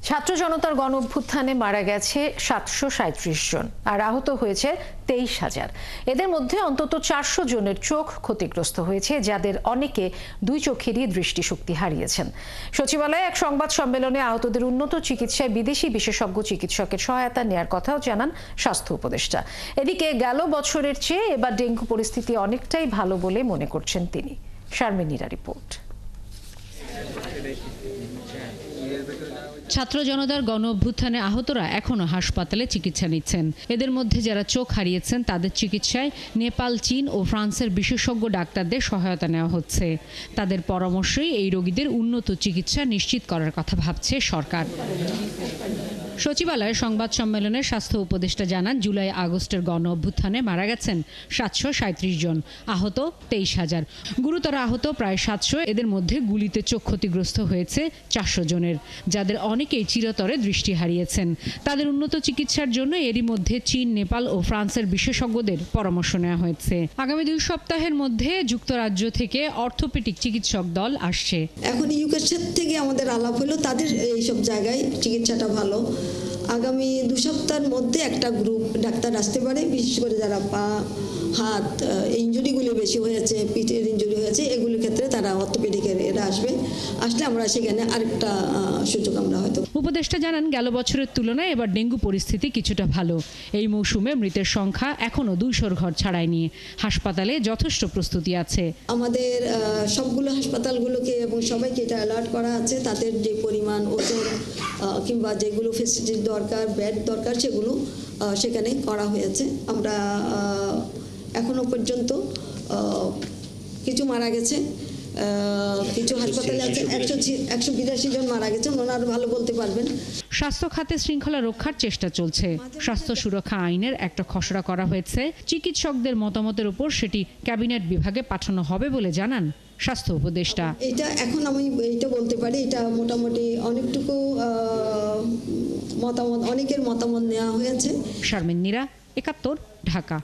ছাত্র জনতার গণ অভ্যুত্থানে মারা গেছে ৭৩৭ জন আর আহত হয়েছে ২৩,০০০। এদের মধ্যে অন্তত ৪০০ জনের চোখ ক্ষতিগ্রস্ত হয়েছে, যাদের অনেকে দুই চোখেরই দৃষ্টিশক্তি হারিয়েছেন। সচিবালয়ে এক সংবাদ সম্মেলনে আহতদের উন্নত চিকিৎসায় বিদেশি বিশেষজ্ঞ চিকিৎসকের সহায়তা নেয়ার কথাও জানান স্বাস্থ্য উপদেষ্টা। এদিকে গেল বছরের চেয়ে এবার ডেঙ্গু পরিস্থিতি অনেকটাই ভালো বলে মনে করছেন তিনি। শারমিনীরা রিপোর্ট। ছাত্র জনতার গণ অভ্যুত্থানে আহতরা এখনো হাসপাতালে চিকিৎসা নিচ্ছেন। এদের মধ্যে যারা চোখ হারিয়েছেন তাদের চিকিৎসায় নেপাল, চীন ও ফ্রান্সের বিশেষজ্ঞ ডাক্তারদের সহায়তা নেওয়া হচ্ছে। তাদের পরামর্শেই এই রোগীদের উন্নত চিকিৎসা নিশ্চিত করার কথা ভাবছে সরকার। সচিবালয়ের সংবাদ সম্মেলনে স্বাস্থ্য উপদেষ্টা জানান, জুলাই আগস্টের গণ অভ্যুত্থানে মারা গেছেন ৭৩৭ জন, আহত ২৩,০০০। গুরুতর আহত প্রায় ৭০০। এদের মধ্যে গুলিতে চোখ ক্ষতিগ্রস্ত হয়েছে ৪০০ জনের, যাদের অনেকেই চিরতরে দৃষ্টি হারিয়েছেন। তাদের উন্নত চিকিৎসার জন্য এরই মধ্যে চীন, নেপাল ও ফ্রান্সের বিশেষজ্ঞদের পরামর্শ নেওয়া হয়েছে। আগামী ২ সপ্তাহের মধ্যে যুক্তরাজ্য থেকে অর্থোপেডিক চিকিৎসক দল আসছে। এখন ইউকের থেকে আমাদের আলাপ হলো, তাদের এইসব জায়গায় চিকিৎসাটা ভালো। আগামী ২ সপ্তাহের মধ্যে একটা গ্রুপ ডাক্তার আসতে পারে, বিশেষ করে যারা পা, হাত ইনজুরিগুলি বেশি হয়েছে, পিঠের ইনজুরি হয়েছে, এগুলির ক্ষেত্রে তারা অর্থোপেডিকের এরা আসলে আমরা সেখানে আরেকটা সুযোগ আমরা হয়তো। উপদেষ্টা জানান, গেল বছরের তুলনায় এবার ডেঙ্গু পরিস্থিতি কিছুটা ভালো। এই মৌসুমে মৃতের সংখ্যা এখনো ২০০ ঘর ছাড়ায়নি। হাসপাতালে যথেষ্ট প্রস্তুতি আছে। আমাদের সবগুলো হাসপাতালগুলোকে এবং সবাইকে এটা অ্যালার্ট করা আছে, তাদের যে পরিমাণ ওজন কিংবা যেগুলো ফেসিলিটির দরকার, বেড দরকার, সেগুলো সেখানে করা হয়েছে। আমরা এখনো পর্যন্ত কিছু মারা গেছে, কিছু হাসপাতালে আছে ১৮২ জন মারা গেছে, ওনারা ভালো বলতে পারবেন। স্বাস্থ্য খাতে শৃঙ্খলা রক্ষার চেষ্টা চলছে। স্বাস্থ্য সুরক্ষা আইনের একটা খসড়া করা হয়েছে। চিকিৎসকদের মতামতের উপর সেটি ক্যাবিনেট বিভাগে পাঠানো হবে বলে জানান স্বাস্থ্য উপদেষ্টা। এটা এখন আমি এইটা বলতে পারি, এটা মোটামুটি অনেকটুকু অনেকের মতামত নেওয়া হয়েছে। শারমিন নীরা, ৭১, ঢাকা।